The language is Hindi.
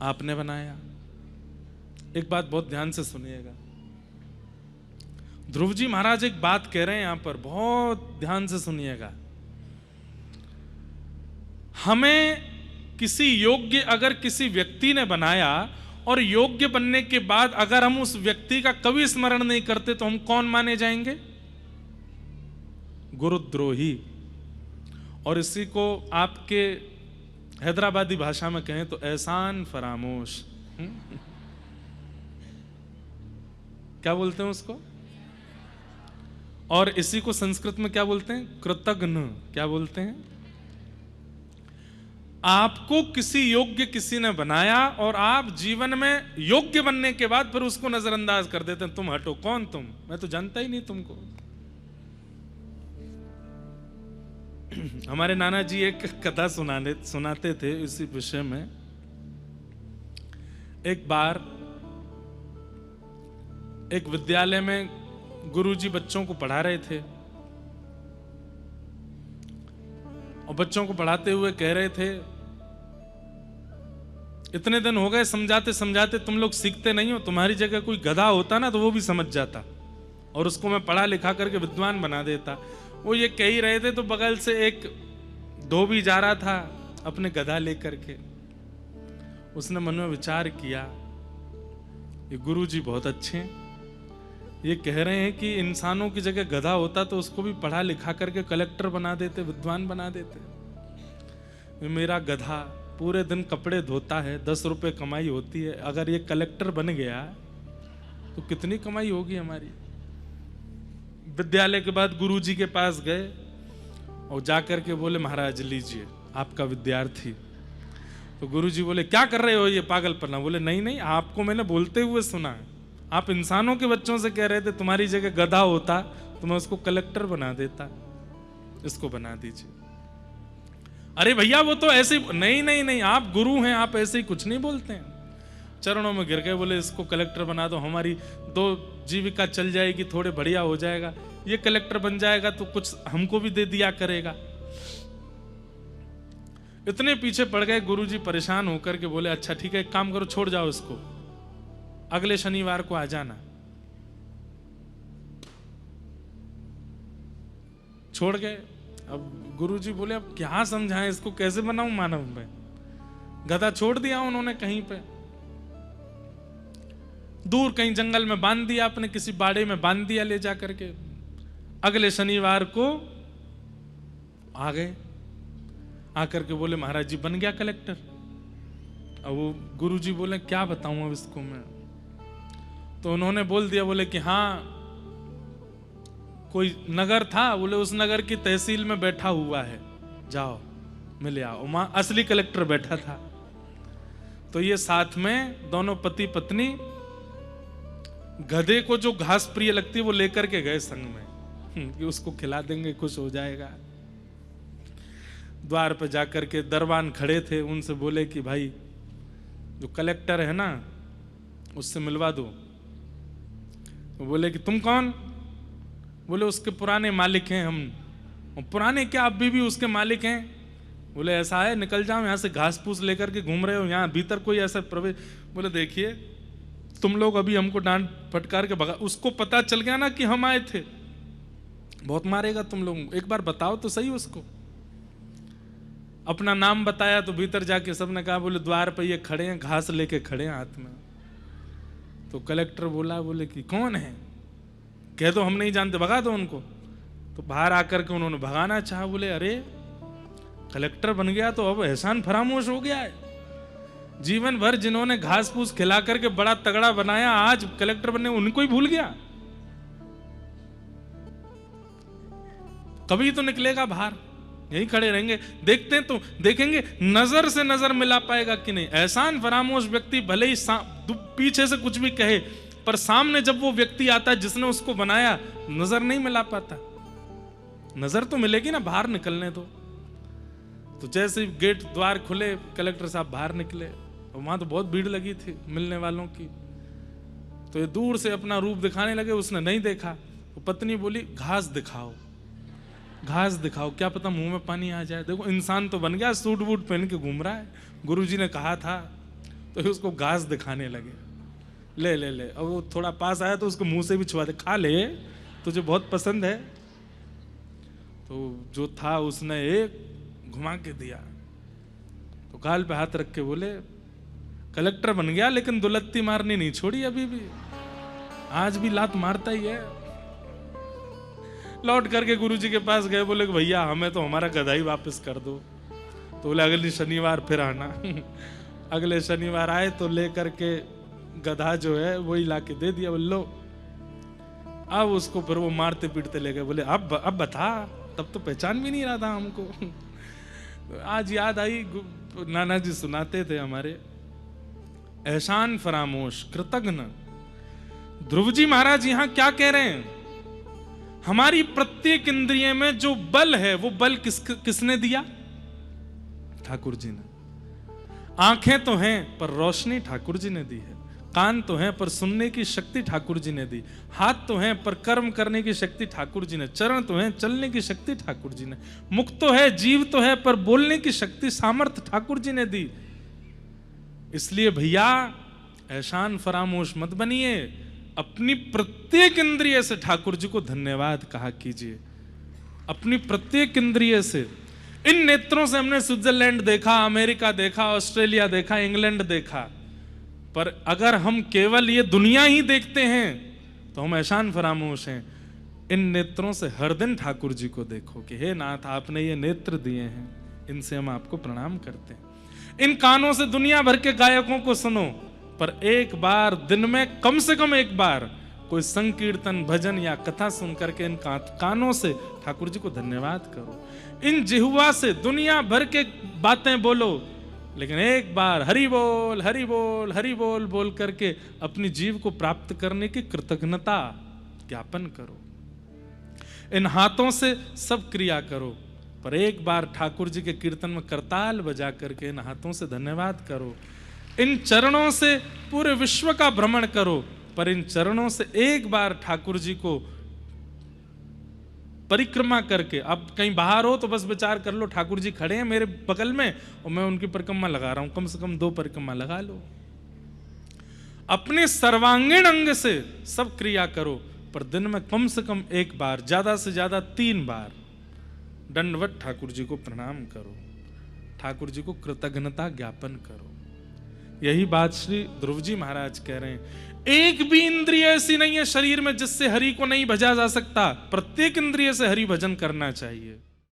आपने बनाया। एक बात बहुत ध्यान से सुनिएगा, ध्रुव जी महाराज एक बात कह रहे हैं यहां पर, बहुत ध्यान से सुनिएगा। हमें किसी योग्य अगर किसी व्यक्ति ने बनाया और योग्य बनने के बाद अगर हम उस व्यक्ति का कभी स्मरण नहीं करते तो हम कौन माने जाएंगे? गुरुद्रोही। और इसी को आपके हैदराबादी भाषा में कहें तो एहसान फरामोश। क्या बोलते हैं उसको? और इसी को संस्कृत में क्या बोलते हैं? कृतघ्न। क्या बोलते हैं? आपको किसी योग्य किसी ने बनाया और आप जीवन में योग्य बनने के बाद फिर उसको नजरअंदाज कर देते हैं। तुम हटो, कौन तुम? मैं तो जानता ही नहीं तुमको। हमारे नाना जी एक कथा सुनाते थे इसी विषय में। एक बार एक विद्यालय में गुरुजी बच्चों को पढ़ा रहे थे और बच्चों को पढ़ाते हुए कह रहे थे, इतने दिन हो गए समझाते समझाते तुम लोग सीखते नहीं हो। तुम्हारी जगह कोई गधा होता ना तो वो भी समझ जाता और उसको मैं पढ़ा लिखा करके विद्वान बना देता। वो ये कह ही रहे थे तो बगल से एक धोबी जा रहा था अपने गधा लेकर के। उसने मन में विचार किया, ये गुरुजी बहुत अच्छे हैं, ये कह रहे हैं कि इंसानों की जगह गधा होता तो उसको भी पढ़ा लिखा करके कलेक्टर बना देते, विद्वान बना देते। मेरा गधा पूरे दिन कपड़े धोता है, 10 रुपए कमाई होती है, अगर ये कलेक्टर बन गया तो कितनी कमाई होगी हमारी। विद्यालय के बाद गुरुजी के पास गए और जाकर के बोले, महाराज लीजिए आपका विद्यार्थी। तो गुरुजी बोले, क्या कर रहे हो ये पागलपना? बोले नहीं नहीं, आपको मैंने बोलते हुए सुना है, आप इंसानों के बच्चों से कह रहे थे तुम्हारी जगह गधा होता तो मैं उसको कलेक्टर बना देता, इसको बना दीजिए। अरे भैया वो तो ऐसे, नहीं नहीं नहीं, आप गुरु हैं, आप ऐसे ही कुछ नहीं बोलते हैं। चरणों में गिर गए, बोले इसको कलेक्टर बना दो, हमारी 2 जीविका चल जाएगी, थोड़े बढ़िया हो जाएगा। ये कलेक्टर बन जाएगा तो कुछ हमको भी दे दिया करेगा। इतने पीछे पड़ गए, गुरुजी परेशान होकर के बोले, अच्छा ठीक है, एक काम करो, छोड़ जाओ इसको, अगले शनिवार को आ जाना। छोड़ गए। अब गुरुजी बोले, अब क्या समझाएं इसको, कैसे बनाऊं मानव में? गधा छोड़ दिया उन्होंने कहीं पे, दूर कहीं जंगल में बांध दिया, अपने किसी बाड़े में बांध दिया ले जा करके। अगले शनिवार को आ गए, आकर के बोले, महाराज जी बन गया कलेक्टर। अब वो गुरुजी बोले, क्या बताऊं अब इसको मैं? तो उन्होंने बोल दिया, बोले कि हाँ कोई नगर था, बोले उस नगर की तहसील में बैठा हुआ है, जाओ मिले आओ। वहां असली कलेक्टर बैठा था। तो ये साथ में दोनों पति पत्नी गधे को जो घास प्रिय लगती है वो लेकर के गए संग में कि उसको खिला देंगे, खुश हो जाएगा। द्वार पर जाकर के दरबान खड़े थे, उनसे बोले कि भाई जो कलेक्टर है ना उससे मिलवा दो। वो बोले कि तुम कौन? बोले उसके पुराने मालिक हैं हम। और पुराने क्या, अभी भी उसके मालिक हैं? बोले ऐसा है, निकल जाओ यहाँ से, घास फूस लेकर के घूम रहे हो, यहाँ भीतर कोई ऐसा प्रवेश। बोले देखिए तुम लोग अभी हमको डांट फटकार के भगा, उसको पता चल गया ना कि हम आए थे, बहुत मारेगा तुम लोग, एक बार बताओ तो सही उसको। अपना नाम बताया तो भीतर जाके सबने कहा, बोले द्वार पर ये खड़े हैं, घास लेके खड़े हैं हाथ में। तो कलेक्टर बोला, बोले कि कौन है? कह दो हम नहीं जानते, भगा दो उनको। तो बाहर आकर के उन्होंने भगाना चाहा। बोले अरे कलेक्टर बन गया तो अब एहसान फरामोश हो गया है। जीवन भर जिन्होंने घास फूस खिला करके बड़ा तगड़ा बनाया, आज कलेक्टर बनने उनको ही भूल गया। कभी तो निकलेगा बाहर, यही खड़े रहेंगे, देखते हैं तो देखेंगे नजर से नजर मिला पाएगा कि नहीं। एहसान फरामोश व्यक्ति भले ही पीछे से कुछ भी कहे, पर सामने जब वो व्यक्ति आता है जिसने उसको बनाया, नजर नहीं मिला पाता। नजर तो मिलेगी ना, बाहर निकलने दो। तो जैसे गेट द्वार खुले, कलेक्टर साहब बाहर निकले, और वहां तो बहुत भीड़ लगी थी मिलने वालों की। तो ये दूर से अपना रूप दिखाने लगे, उसने नहीं देखा। तो पत्नी बोली घास दिखाओ, घास दिखाओ, क्या पता मुंह में पानी आ जाए। देखो इंसान तो बन गया, सूट वूट पहन के घूम रहा है, गुरुजी ने कहा था। तो उसको घास दिखाने लगे, ले ले ले। अब वो थोड़ा पास आया तो उसको मुंह से भी छुआ दे, खा ले, तुझे बहुत पसंद है। तो जो था उसने एक घुमा के दिया, तो गाल पे हाथ रख के बोले, कलेक्टर बन गया लेकिन दुलत्ती मारनी नहीं छोड़ी, अभी भी आज भी लात मारता ही है। लौट करके गुरुजी के पास गए, बोले कि भैया हमें तो हमारा गधा ही वापस कर दो। तो बोले अगले शनिवार फिर आना। अगले शनिवार आए तो लेकर के गधा जो है वही ला के दे दिया। बोलो अब उसको फिर वो मारते पीटते ले गए। बोले अब बता, तब तो पहचान भी नहीं रहा था हमको। आज याद आई, नाना जी सुनाते थे हमारे, एहसान फरामोश कृतघ्न। ध्रुव जी महाराज यहां क्या कह रहे हैं, हमारी प्रत्येक इंद्रिय में जो बल है वो बल किसने दिया? ठाकुर जी ने। आंखें तो हैं पर रोशनी ठाकुर जी ने दी है, कान तो हैं पर सुनने की शक्ति ठाकुर जी ने दी, हाथ तो हैं पर कर्म करने की शक्ति ठाकुर जी ने, चरण तो हैं चलने की शक्ति ठाकुर जी ने, मुख तो है जीव तो है पर बोलने की शक्ति सामर्थ्य ठाकुर जी ने दी। इसलिए भैया एहसान फरामोश मत बनिए, अपनी प्रत्येक इंद्रिय से ठाकुर जी को धन्यवाद कहा कीजिए, अपनी प्रत्येक इंद्रिय से। इन नेत्रों से हमने स्विट्जरलैंड देखा, अमेरिका देखा, ऑस्ट्रेलिया देखा, इंग्लैंड देखा, पर अगर हम केवल ये दुनिया ही देखते हैं तो हम एहसान फरामोश हैं। इन नेत्रों से हर दिन ठाकुर जी को देखो कि हे नाथ आपने ये नेत्र दिए हैं, इनसे हम आपको प्रणाम करते हैं। इन कानों से दुनिया भर के गायकों को सुनो, पर एक बार दिन में कम से कम एक बार कोई संकीर्तन भजन या कथा सुन करके इन कानों से ठाकुर जी को धन्यवाद करो। इन जिह्वा से दुनिया भर के बातें बोलो, लेकिन एक बार हरि बोल हरि बोल हरि बोल बोल करके अपनी जीव को प्राप्त करने की कृतज्ञता ज्ञापन करो। इन हाथों से सब क्रिया करो, पर एक बार ठाकुर जी के कीर्तन में करताल बजा करके इन हाथों से धन्यवाद करो। इन चरणों से पूरे विश्व का भ्रमण करो, पर इन चरणों से एक बार ठाकुर जी को परिक्रमा करके, अब कहीं बाहर हो तो बस विचार कर लो ठाकुर जी खड़े हैं मेरे बगल में और मैं उनकी परिक्रमा लगा रहा हूं, कम से कम 2 परिक्रमा लगा लो। अपने सर्वांगीण अंग से सब क्रिया करो, पर दिन में कम से कम एक बार, ज्यादा से ज्यादा 3 बार दंडवत ठाकुर जी को प्रणाम करो, ठाकुर जी को कृतज्ञता ज्ञापन करो। यही बात श्री ध्रुव जी महाराज कह रहे हैं। एक भी इंद्रिय ऐसी नहीं है शरीर में जिससे हरि को नहीं भजा जा सकता, प्रत्येक इंद्रिय से हरि भजन करना चाहिए।